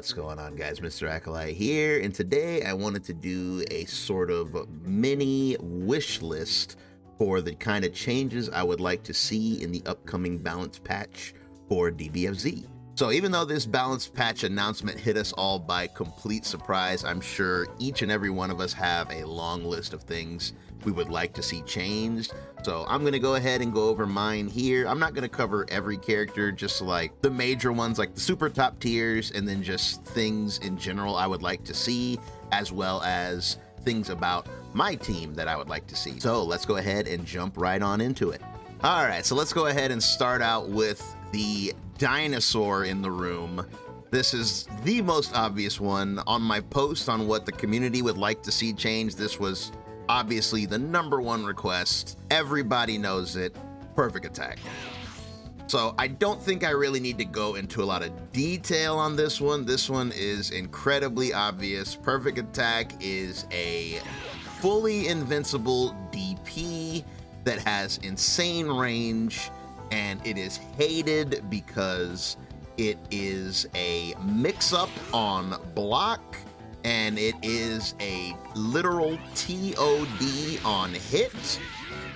What's going on, guys? Mr. Acolyte here, and today I wanted to do a sort of mini wish list for the kind of changes I would like to see in the upcoming balance patch for DBFZ. So even though this balance patch announcement hit us all by complete surprise, I'm sure each and every one of us have a long list of things we would like to see changed. So I'm gonna go ahead and go over mine here. I'm not gonna cover every character, just like the major ones, like the super top tiers, and then just things in general I would like to see, as well as things about my team that I would like to see. So let's go ahead and jump right on into it. All right, so let's go ahead and start out with the dinosaur in the room. This is the most obvious one. On my post on what the community would like to see change, this was obviously the #1 request. Everybody knows it. Perfect attack. So I don't think I really need to go into a lot of detail on this one. This one is incredibly obvious. Perfect attack is a fully invincible DP that has insane range, and it is hated because it is a mix-up on block, and it is a literal TOD on hit,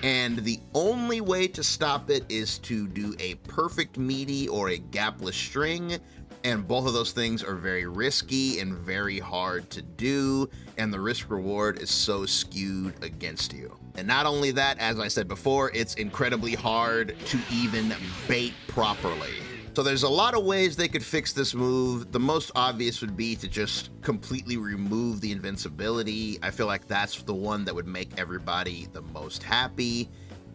and the only way to stop it is to do a perfect meaty or a gapless string, and both of those things are very risky and very hard to do, and the risk reward is so skewed against you. And not only that, as I said before, it's incredibly hard to even bait properly. So there's a lot of ways they could fix this move. The most obvious would be to just completely remove the invincibility. I feel like that's the one that would make everybody the most happy.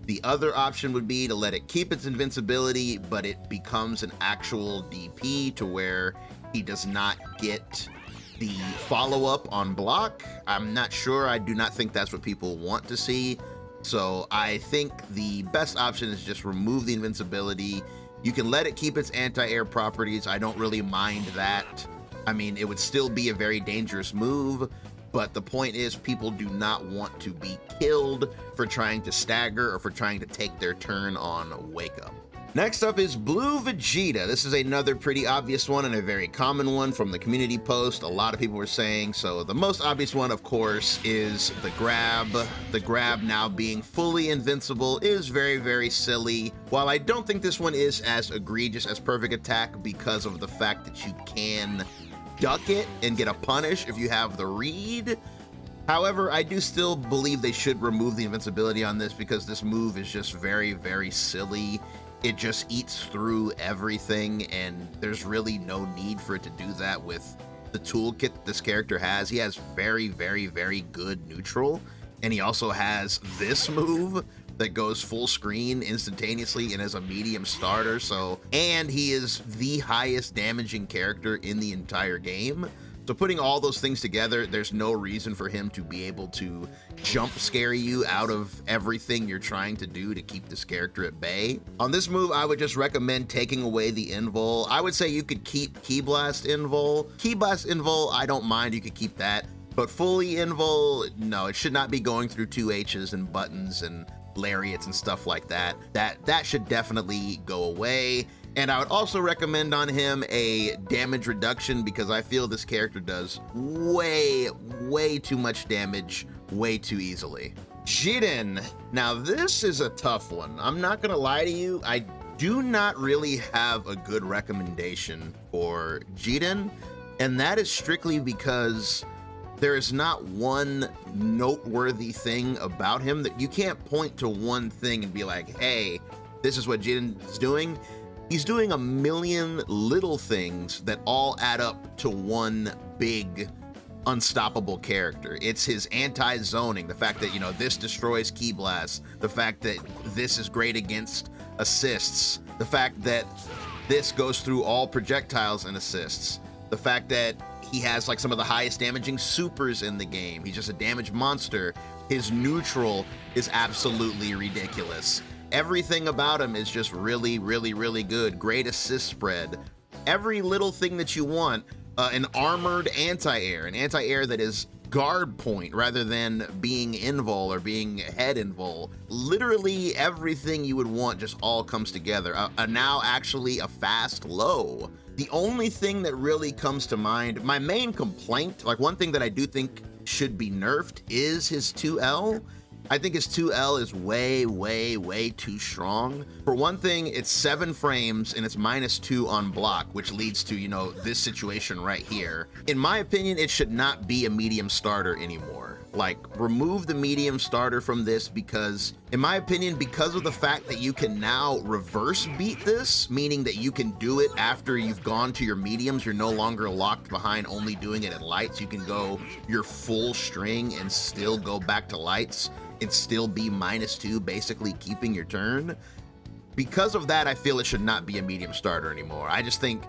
The other option would be to let it keep its invincibility, but it becomes an actual DP to where he does not get the follow-up on block. I'm not sure. I do not think that's what people want to see. So I think the best option is just remove the invincibility. You can let it keep its anti-air properties. I don't really mind that. I mean, it would still be a very dangerous move, but the point is people do not want to be killed for trying to stagger or for trying to take their turn on Wake Up. Next up is Blue Vegeta. This is another pretty obvious one and a very common one from the community post. A lot of people were saying, so the most obvious one, of course, is the grab. The grab now being fully invincible is very, very silly. While I don't think this one is as egregious as Perfect Attack because of the fact that you can duck it and get a punish if you have the read. However, I do still believe they should remove the invincibility on this because this move is just very, very silly. It just eats through everything, and there's really no need for it to do that with the toolkit that this character has. He has very, very, very good neutral, and he also has this move that goes full screen instantaneously and as a medium starter. So, and he is the highest damaging character in the entire game. So putting all those things together, there's no reason for him to be able to jump scare you out of everything you're trying to do to keep this character at bay. On this move, I would just recommend taking away the invul. I would say you could keep Ki Blast invul. Ki Blast invul, I don't mind, you could keep that. But fully invul, no, it should not be going through 2 H's and buttons and lariats and stuff like that. That should definitely go away. And I would also recommend on him a damage reduction because I feel this character does way, way too much damage way too easily. Jiren. Now this is a tough one. I'm not gonna lie to you. I do not really have a good recommendation for Jiren, and that is strictly because there is not one noteworthy thing about him that you can't point to one thing and be like, hey, this is what Jiren is doing. He's doing a million little things that all add up to one big unstoppable character. It's his anti-zoning, the fact that, you know, this destroys Ki Blast, the fact that this is great against assists, the fact that this goes through all projectiles and assists, the fact that he has like some of the highest damaging supers in the game. He's just a damage monster. His neutral is absolutely ridiculous. Everything about him is just really, really, really good. Great assist spread. Every little thing that you want. An armored anti-air. An anti-air that is guard point rather than being invul or being head invul. Literally everything you would want just all comes together. Now actually a fast low. The only thing that really comes to mind, my main complaint, like one thing that I do think should be nerfed is his 2L. I think his 2L is way too strong. For one thing, it's 7 frames and it's -2 on block, which leads to, you know, this situation right here. In my opinion, it should not be a medium starter anymore. Like, remove the medium starter from this because, in my opinion, because of the fact that you can now reverse beat this, meaning that you can do it after you've gone to your mediums, you're no longer locked behind only doing it at lights. You can go your full string and still go back to lights and still be -2, basically keeping your turn. Because of that, I feel it should not be a medium starter anymore. I just think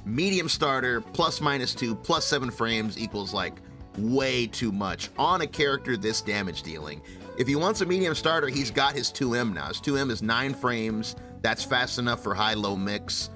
medium starter plus -2 plus 7 frames equals like way too much on a character this damage dealing. If he wants a medium starter, he's got his 2M now. His 2M is 9 frames. That's fast enough for high-low mix.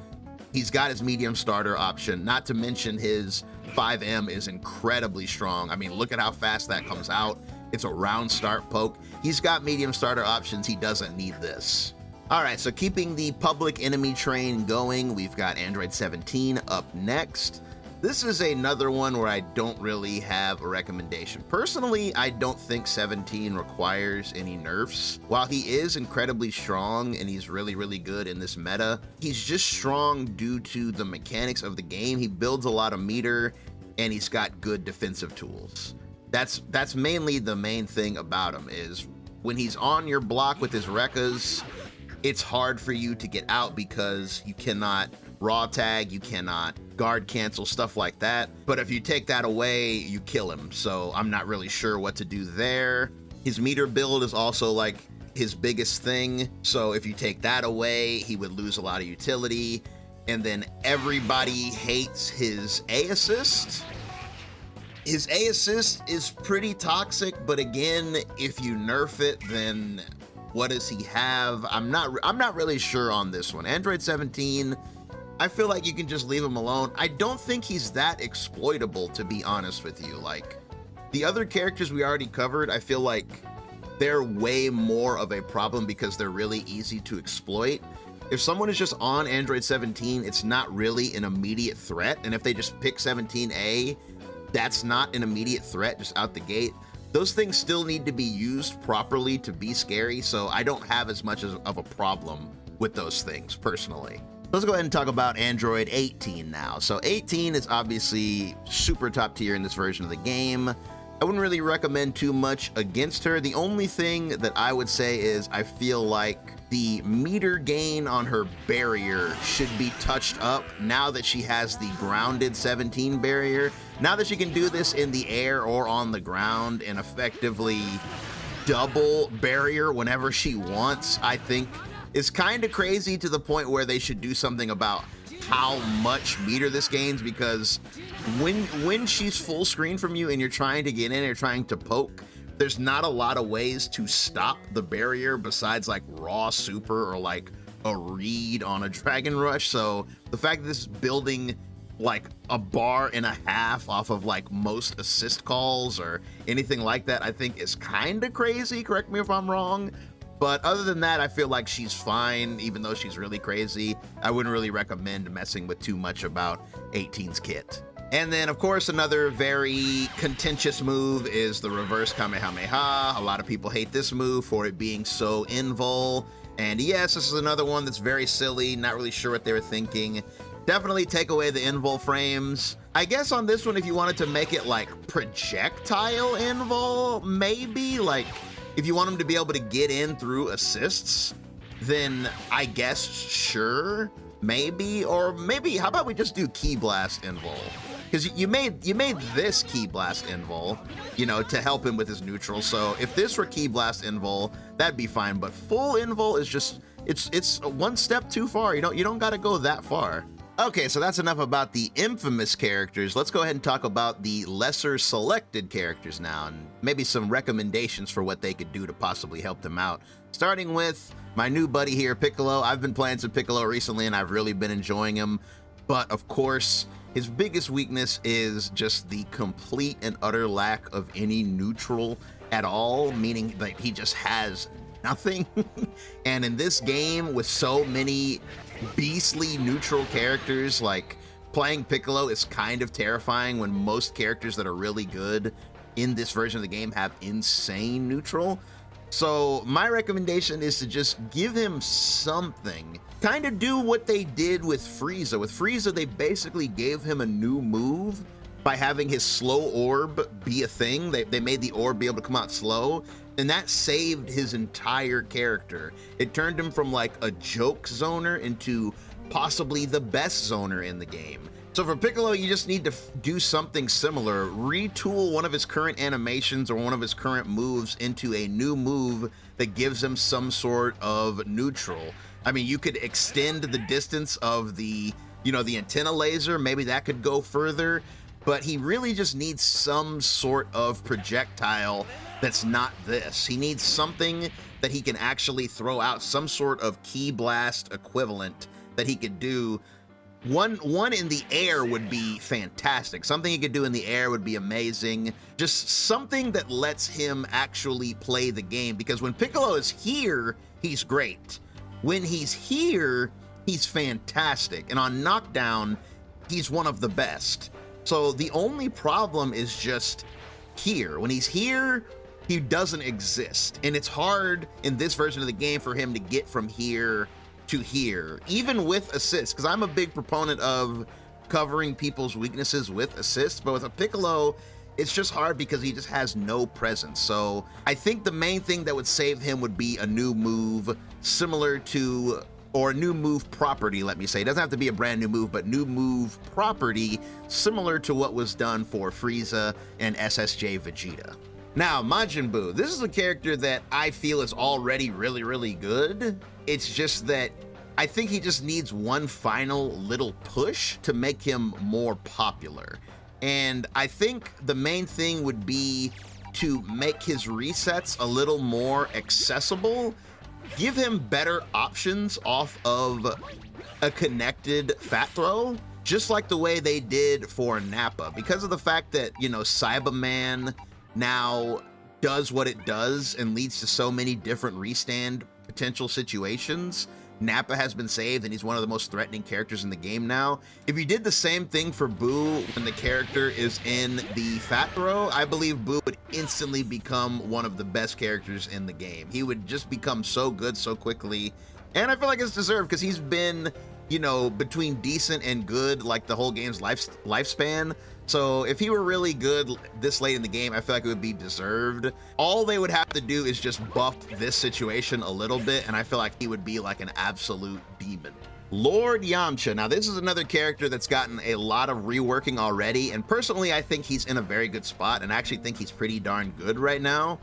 He's got his medium starter option, not to mention his 5M is incredibly strong. I mean, look at how fast that comes out. It's a round start poke. He's got medium starter options. He doesn't need this. All right, so keeping the public enemy train going, we've got Android 17 up next. This is another one where I don't really have a recommendation. Personally, I don't think 17 requires any nerfs. While he is incredibly strong and he's really good in this meta, he's just strong due to the mechanics of the game. He builds a lot of meter and he's got good defensive tools. That's mainly the main thing about him is when he's on your block with his Rekkas, it's hard for you to get out because you cannot raw tag, you cannot guard cancel, stuff like that. But if you take that away, you kill him. So I'm not really sure what to do there. His meter build is also like his biggest thing. So if you take that away, he would lose a lot of utility. And then everybody hates his A assist. His A assist is pretty toxic, but again, if you nerf it, then what does he have? I'm not really sure on this one. Android 17, I feel like you can just leave him alone. I don't think he's that exploitable, to be honest with you. Like, the other characters we already covered, I feel like they're way more of a problem because they're really easy to exploit. If someone is just on Android 17, it's not really an immediate threat. And if they just pick 17A, that's not an immediate threat just out the gate. Those things still need to be used properly to be scary, so I don't have as much of a problem with those things personally. Let's go ahead and talk about Android 18 now. So 18 is obviously super top tier in this version of the game. I wouldn't really recommend too much against her. The only thing that I would say is I feel like the meter gain on her barrier should be touched up now that she has the grounded 17 barrier. Now that she can do this in the air or on the ground and effectively double barrier whenever she wants, I think is kind of crazy to the point where they should do something about how much meter this gains, because when she's full screen from you and you're trying to get in or trying to poke, there's not a lot of ways to stop the barrier besides like raw super or like a read on a Dragon Rush. So the fact that this is building like a bar and a half off of like most assist calls or anything like that, I think is kind of crazy. Correct me if I'm wrong. But other than that, I feel like she's fine, even though she's really crazy. I wouldn't really recommend messing with too much about 18's kit. And then, of course, another very contentious move is the reverse Kamehameha. A lot of people hate this move for it being so invul. And yes, this is another one that's very silly, not really sure what they were thinking. Definitely take away the invul frames. I guess on this one, if you wanted to make it like projectile invul, maybe like if you want him to be able to get in through assists, then I guess sure, maybe. Or maybe, how about we just do Ki Blast invul? Because you made this Ki Blast invul, you know, to help him with his neutral. So if this were Ki Blast invul, that'd be fine. But full invul is just, it's one step too far. You don't gotta go that far. Okay, so that's enough about the infamous characters. Let's go ahead and talk about the lesser selected characters now, and maybe some recommendations for what they could do to possibly help them out. Starting with my new buddy here, Piccolo. I've been playing some Piccolo recently, and I've really been enjoying him. But of course, his biggest weakness is just the complete and utter lack of any neutral at all, meaning that he just has nothing. And in this game with so many beastly neutral characters like playing Piccolo is kind of terrifying when most characters that are really good in this version of the game have insane neutral. So my recommendation is to just give him something. Kind of do what they did with Frieza. With Frieza, they basically gave him a new move by having his slow orb be a thing. They made the orb be able to come out slow, and that saved his entire character. It turned him from like a joke zoner into possibly the best zoner in the game. So for Piccolo, you just need to do something similar. Retool one of his current animations or one of his current moves into a new move that gives him some sort of neutral. I mean, you could extend the distance of the, the antenna laser. Maybe that could go further, but he really just needs some sort of projectile that's not this. He needs something that he can actually throw out, some sort of Ki Blast equivalent that he could do. One in the air would be fantastic. Something he could do in the air would be amazing. Just something that lets him actually play the game, because when Piccolo is here, he's great. When he's here, he's fantastic. And on Knockdown, he's one of the best. So the only problem is just here. When he's here, he doesn't exist. And it's hard in this version of the game for him to get from here to here, even with assists, because I'm a big proponent of covering people's weaknesses with assists, but with a Piccolo, it's just hard because he just has no presence. So I think the main thing that would save him would be a new move similar to, or a new move property, let me say. It doesn't have to be a brand new move, but new move property similar to what was done for Frieza and SSJ Vegeta. Now, Majin Buu, this is a character that I feel is already really, really good. It's just that I think he just needs one final little push to make him more popular. And I think the main thing would be to make his resets a little more accessible, give him better options off of a connected fat throw, just like the way they did for Nappa. Because of the fact that, Cyberman now does what it does and leads to so many different restand potential situations, Nappa has been saved and he's one of the most threatening characters in the game now. If you did the same thing for Buu when the character is in the fat throw, I believe Buu would instantly become one of the best characters in the game. He would just become so good so quickly, and I feel like it's deserved because he's been, between decent and good like the whole game's lifespan. So if he were really good this late in the game, I feel like it would be deserved. All they would have to do is just buff this situation a little bit, and I feel like he would be like an absolute demon. Lord Yamcha. Now, this is another character that's gotten a lot of reworking already, and personally, I think he's in a very good spot, and I actually think he's pretty darn good right now.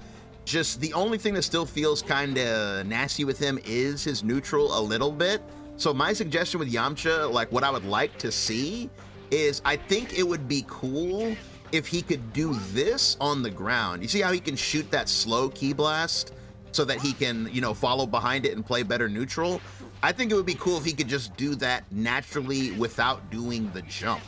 Just the only thing that still feels kind of nasty with him is his neutral a little bit. So my suggestion with Yamcha, like what I would like to see, is I think it would be cool if he could do this on the ground. You see how he can shoot that slow Ki Blast so that he can, follow behind it and play better neutral? I think it would be cool if he could just do that naturally without doing the jump.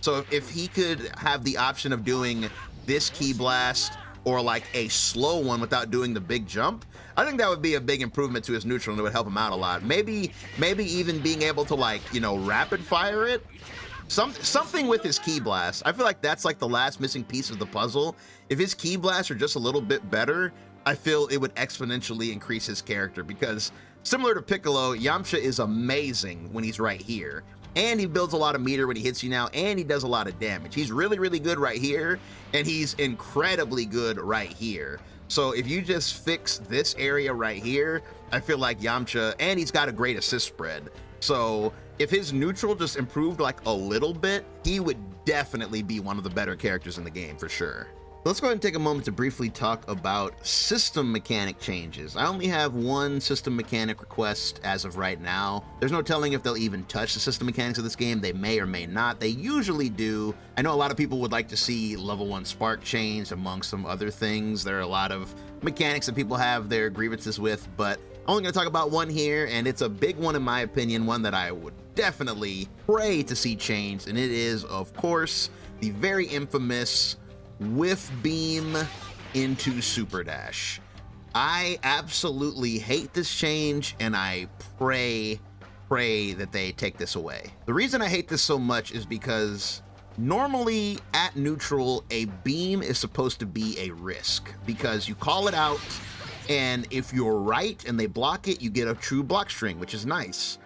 So if he could have the option of doing this Ki Blast or like a slow one without doing the big jump, I think that would be a big improvement to his neutral and it would help him out a lot. Maybe even being able to rapid fire it. Something with his Ki Blast. I feel like that's like the last missing piece of the puzzle. If his Ki Blasts are just a little bit better, I feel it would exponentially increase his character, because similar to Piccolo, Yamcha is amazing when he's right here. And he builds a lot of meter when he hits you now, and he does a lot of damage. He's really, really good right here, and he's incredibly good right here. So if you just fix this area right here, I feel like Yamcha, and he's got a great assist spread. So if his neutral just improved like a little bit, he would definitely be one of the better characters in the game for sure. Let's go ahead and take a moment to briefly talk about system mechanic changes. I only have one system mechanic request as of right now. There's no telling if they'll even touch the system mechanics of this game. They may or may not. They usually do. I know a lot of people would like to see level 1 spark changed among some other things. There are a lot of mechanics that people have their grievances with, but I'm only going to talk about one here, and it's a big one in my opinion, one that I would definitely pray to see changed, and it is, of course, the very infamous whiff beam into Super Dash. I absolutely hate this change, and I pray pray that they take this away. The reason I hate this so much is because normally at neutral, a beam is supposed to be a risk because you call it out, and if you're right and they block it, you get a true block string, which is nice.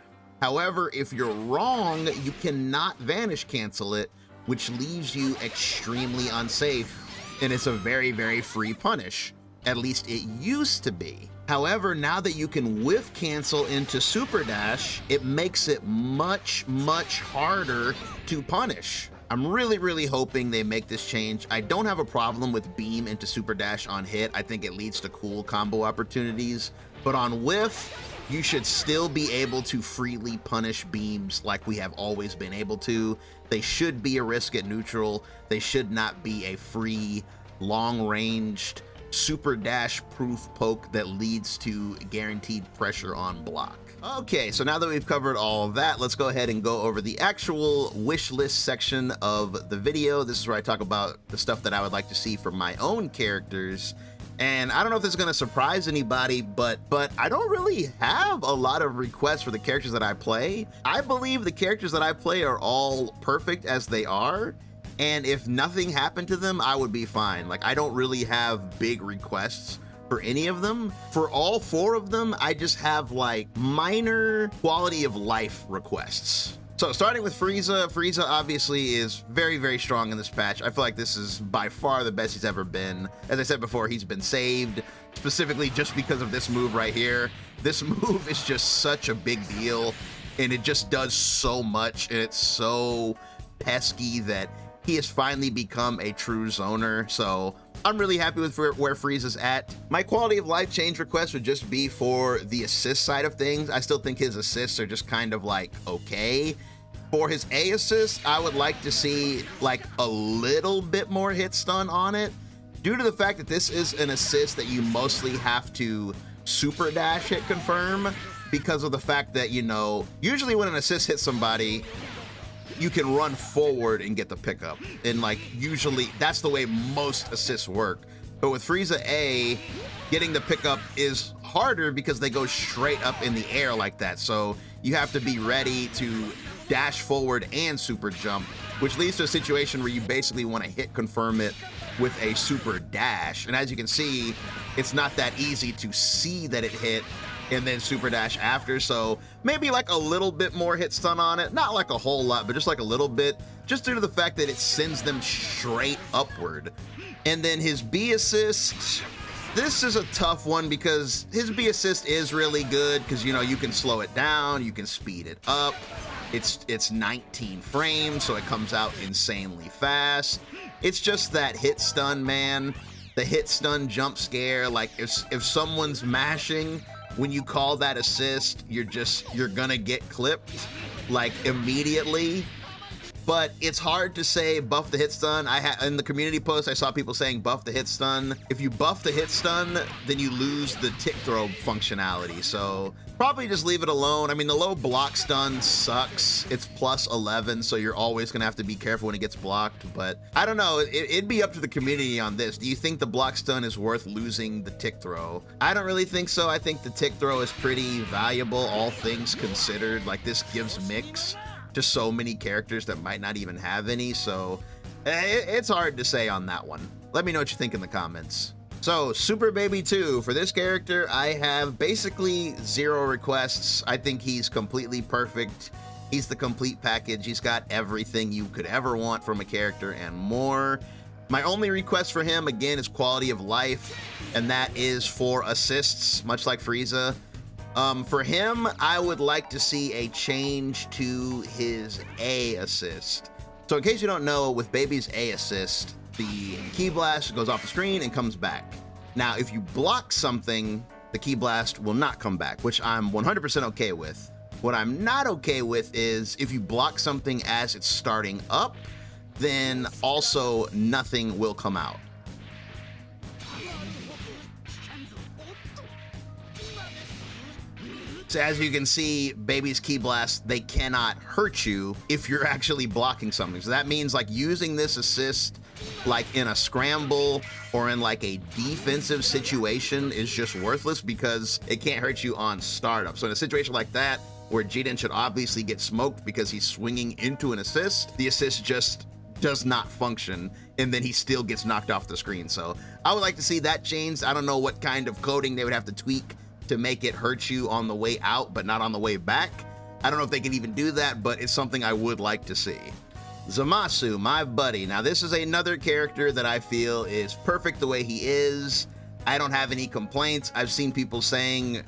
However, if you're wrong, you cannot vanish cancel it, which leaves you extremely unsafe, and it's a very, very free punish. At least it used to be. However, now that you can whiff cancel into super dash, it makes it much, much harder to punish. I'm really, really hoping they make this change. I don't have a problem with beam into super dash on hit. I think it leads to cool combo opportunities, but on whiff, you should still be able to freely punish beams like we have always been able to. They should be a risk at neutral. They should not be a free, long-ranged, super dash proof poke that leads to guaranteed pressure on block. Okay, so now that we've covered all of that, let's go ahead and go over the actual wish list section of the video. This is where I talk about the stuff that I would like to see for my own characters. And I don't know if this is going to surprise anybody, but I don't really have a lot of requests for the characters that I play. I believe the characters that I play are all perfect as they are. And if nothing happened to them, I would be fine. Like, I don't really have big requests for any of them. For all 4 of them, I just have like minor quality of life requests. So starting with Frieza, Frieza obviously is very, very strong in this patch. I feel like this is by far the best he's ever been. As I said before, he's been saved specifically just because of this move right here. This move is just such a big deal, and it just does so much, and it's so pesky that he has finally become a true zoner. So I'm really happy with where Frieza's at. My quality of life change request would just be for the assist side of things. I still think his assists are just kind of like okay. For his A assist, I would like to see like a little bit more hit stun on it, due to the fact that this is an assist that you mostly have to super dash hit confirm, because of the fact that, you know, usually when an assist hits somebody, you can run forward and get the pickup. And like, usually that's the way most assists work. But with Frieza A, getting the pickup is harder because they go straight up in the air like that. So you have to be ready to dash forward and super jump, which leads to a situation where you basically want to hit confirm it with a super dash. And as you can see, it's not that easy to see that it hit and then super dash after. So maybe like a little bit more hit stun on it, not like a whole lot, but just like a little bit, just due to the fact that it sends them straight upward. And then his B assist, this is a tough one because his B assist is really good because, you know, you can slow it down, you can speed it up. It's 19 frames, so it comes out insanely fast. It's just that hit stun, man. The hit stun jump scare, like if someone's mashing, when you call that assist, you're gonna get clipped like immediately. But it's hard to say buff the hit stun. In the community post, I saw people saying buff the hit stun. If you buff the hit stun, then you lose the tick throw functionality. So probably just leave it alone. I mean, the low block stun sucks. It's plus 11, so you're always gonna have to be careful when it gets blocked. But I don't know, it'd be up to the community on this. Do you think the block stun is worth losing the tick throw? I don't really think so. I think the tick throw is pretty valuable, all things considered. Like, this gives mix to so many characters that might not even have any, so it's hard to say on that one. Let me know what you think in the comments. So Super Baby 2, for this character, I have basically 0 requests. I think he's completely perfect. He's the complete package. He's got everything you could ever want from a character and more. My only request for him, again, is quality of life, and that is for assists, much like Frieza. For him, I would like to see a change to his A assist. So in case you don't know, with Baby's A assist, the Ki Blast goes off the screen and comes back. Now, if you block something, the Ki Blast will not come back, which I'm 100% okay with. What I'm not okay with is if you block something as it's starting up, then also nothing will come out. So as you can see, Baby's Ki Blast, they cannot hurt you if you're actually blocking something. So that means like using this assist like in a scramble or in like a defensive situation is just worthless because it can't hurt you on startup. So in a situation like that, where Jiden should obviously get smoked because he's swinging into an assist, the assist just does not function, and then he still gets knocked off the screen. So I would like to see that changed. I don't know what kind of coding they would have to tweak to make it hurt you on the way out, but not on the way back. I don't know if they can even do that, but it's something I would like to see. Zamasu, my buddy. Now this is another character that I feel is perfect the way he is. I don't have any complaints. I've seen people saying,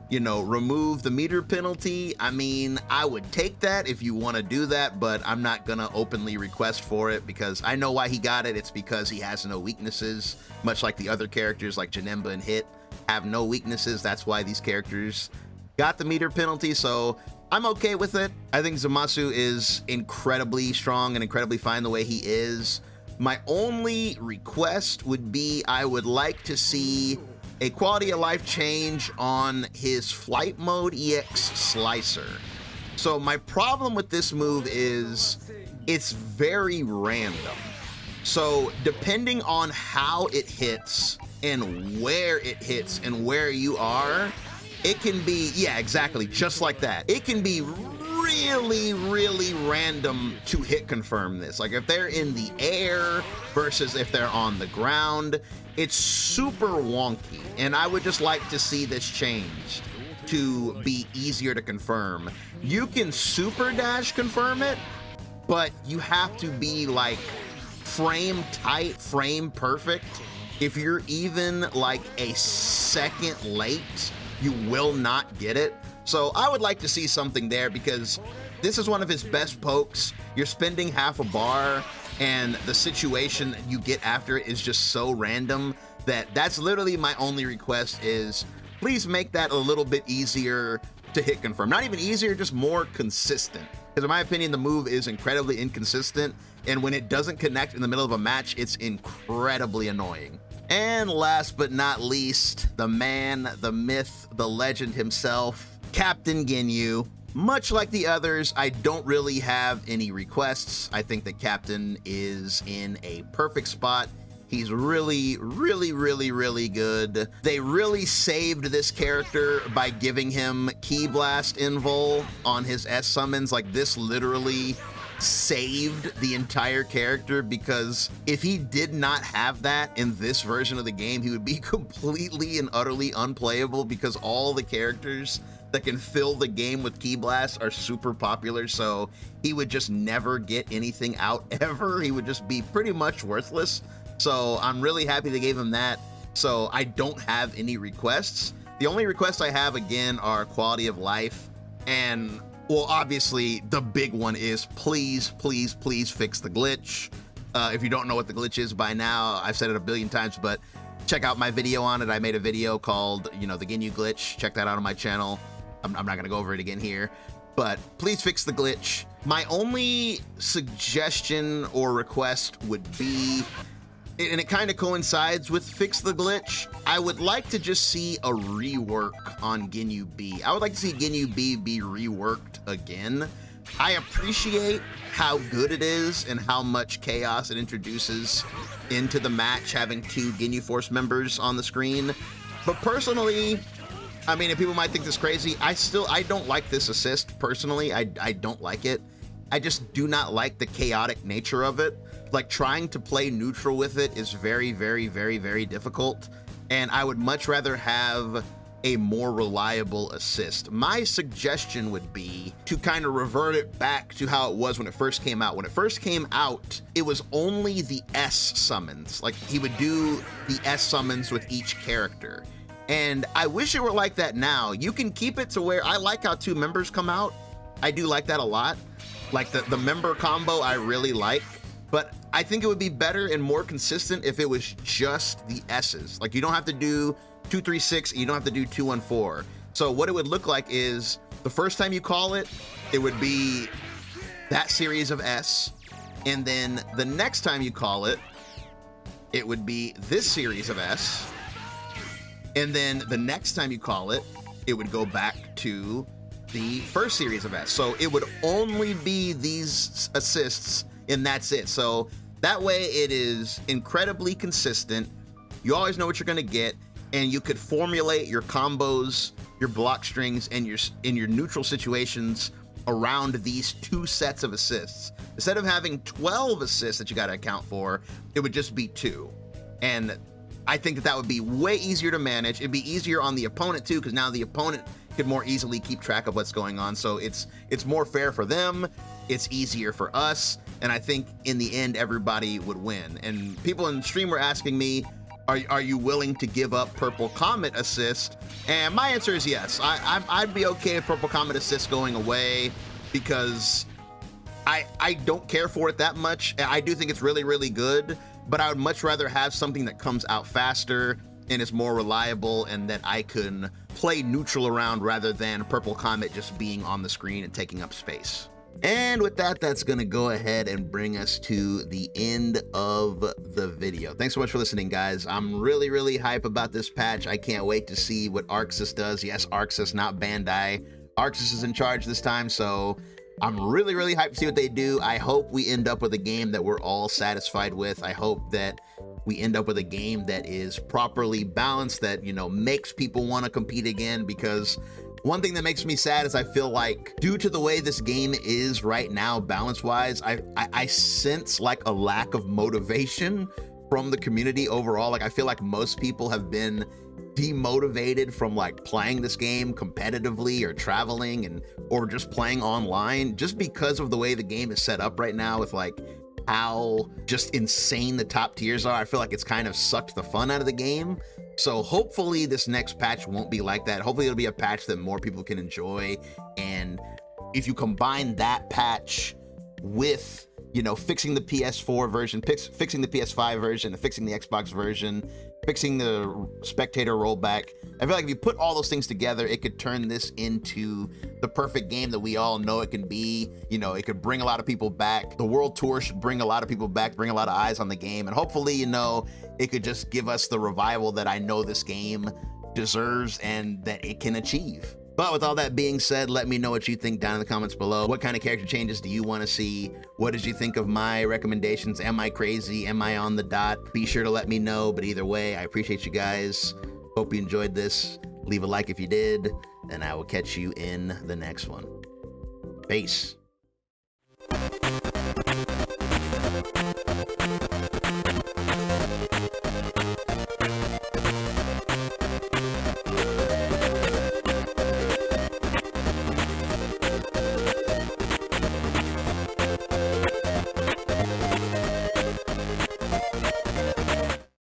you know, remove the meter penalty. I mean, I would take that if you want to do that, but I'm not gonna openly request for it because I know why he got it. It's because he has no weaknesses, much like the other characters like Janemba and Hit have no weaknesses. That's why these characters got the meter penalty, so I'm okay with it. I think Zamasu is incredibly strong and incredibly fine the way he is. My only request would be I would like to see a quality of life change on his flight mode EX slicer. So my problem with this move is it's very random. So depending on how it hits and where it hits and where you are, it can be, yeah, exactly, just like that. It can be really, really random to hit confirm this. Like if they're in the air versus if they're on the ground, it's super wonky. And I would just like to see this changed to be easier to confirm. You can super dash confirm it, but you have to be like frame tight, frame perfect. If you're even like a second late, you will not get it. So I would like to see something there because this is one of his best pokes. You're spending half a bar and the situation you get after it is just so random that's literally my only request is please make that a little bit easier to hit confirm. Not even easier, just more consistent. Because in my opinion, the move is incredibly inconsistent, and when it doesn't connect in the middle of a match, it's incredibly annoying. And last but not least, the man, the myth, the legend himself, Captain Ginyu. Much like the others, I don't really have any requests. I think that Captain is in a perfect spot. He's really, really, really, really good. They really saved this character by giving him Ki Blast Invul on his S summons. Like, this literally saved the entire character, because if he did not have that in this version of the game, he would be completely and utterly unplayable, because all the characters that can fill the game with Ki Blast are super popular, so he would just never get anything out ever. He would just be pretty much worthless. So I'm really happy they gave him that. So I don't have any requests. The only requests I have, again, are quality of life. And, well, obviously, the big one is please, please, please fix the glitch. If you don't know what the glitch is by now, I've said it a billion times, but check out my video on it. I made a video called, you know, the Ginyu glitch. Check that out on my channel. I'm not going to go over it again here. But please fix the glitch. My only suggestion or request would be, and it kind of coincides with fix the glitch, I would like to just see a rework on Ginyu B. I would like to see Ginyu B be reworked again. I appreciate how good it is and how much chaos it introduces into the match, having two Ginyu Force members on the screen. But personally, I mean, and people might think this crazy, I don't like this assist, personally. I don't like it. I just do not like the chaotic nature of it. Like, trying to play neutral with it is very, very, very, very difficult, and I would much rather have a more reliable assist. My suggestion would be to kind of revert it back to how it was when it first came out. When it first came out, it was only the S summons. Like, he would do the S summons with each character, and I wish it were like that now. You can keep it to where, I like how two members come out. I do like that a lot. Like, the member combo I really like. But I think it would be better and more consistent if it was just the S's. Like, you don't have to do 236, you don't have to do 214. So what it would look like is, the first time you call it, it would be that series of S. And then the next time you call it, it would be this series of S. And then the next time you call it, it would go back to the first series of S. So it would only be these assists, and that's it. So That way it is incredibly consistent. You always know what you're gonna get, and you could formulate your combos, your block strings, and your neutral situations around these 2 sets of assists. Instead of having 12 assists that you gotta account for, it would just be 2. And I think that would be way easier to manage. It'd be easier on the opponent too, because now the opponent could more easily keep track of what's going on. So it's more fair for them, it's easier for us, and I think in the end everybody would win. And people in the stream were asking me, are you willing to give up Purple Comet assist? And my answer is yes. I'd be okay with Purple Comet assist going away, because I don't care for it that much. I do think it's really, really good, but I would much rather have something that comes out faster and is more reliable and that I can play neutral around, rather than Purple Comet just being on the screen and taking up space. And with that, that's gonna go ahead and bring us to the end of the video. Thanks so much for listening, guys. I'm really, really hype about this patch. I can't wait to see what Arxis does. Yes, Arxis, not Bandai. Arxis is in charge this time, so I'm really, really hyped to see what they do. I hope we end up with a game that we're all satisfied with. I hope that we end up with a game that is properly balanced, that, you know, makes people want to compete again, because one thing that makes me sad is I feel like, due to the way this game is right now, balance-wise, I sense like a lack of motivation from the community overall. Like, I feel like most people have been demotivated from like playing this game competitively or traveling or just playing online, just because of the way the game is set up right now, with like how just insane the top tiers are. I feel like it's kind of sucked the fun out of the game. So hopefully this next patch won't be like that. Hopefully it'll be a patch that more people can enjoy. And if you combine that patch with, you know, fixing the PS4 version, fixing the PS5 version, fixing the Xbox version, fixing the spectator rollback, I feel like if you put all those things together, it could turn this into the perfect game that we all know it can be. You know, it could bring a lot of people back. The World Tour should bring a lot of people back, bring a lot of eyes on the game, and hopefully, you know, it could just give us the revival that I know this game deserves and that it can achieve. But with all that being said, let me know what you think down in the comments below. What kind of character changes do you want to see? What did you think of my recommendations? Am I crazy? Am I on the dot? Be sure to let me know. But either way, I appreciate you guys. Hope you enjoyed this. Leave a like if you did, and I will catch you in the next one. Peace.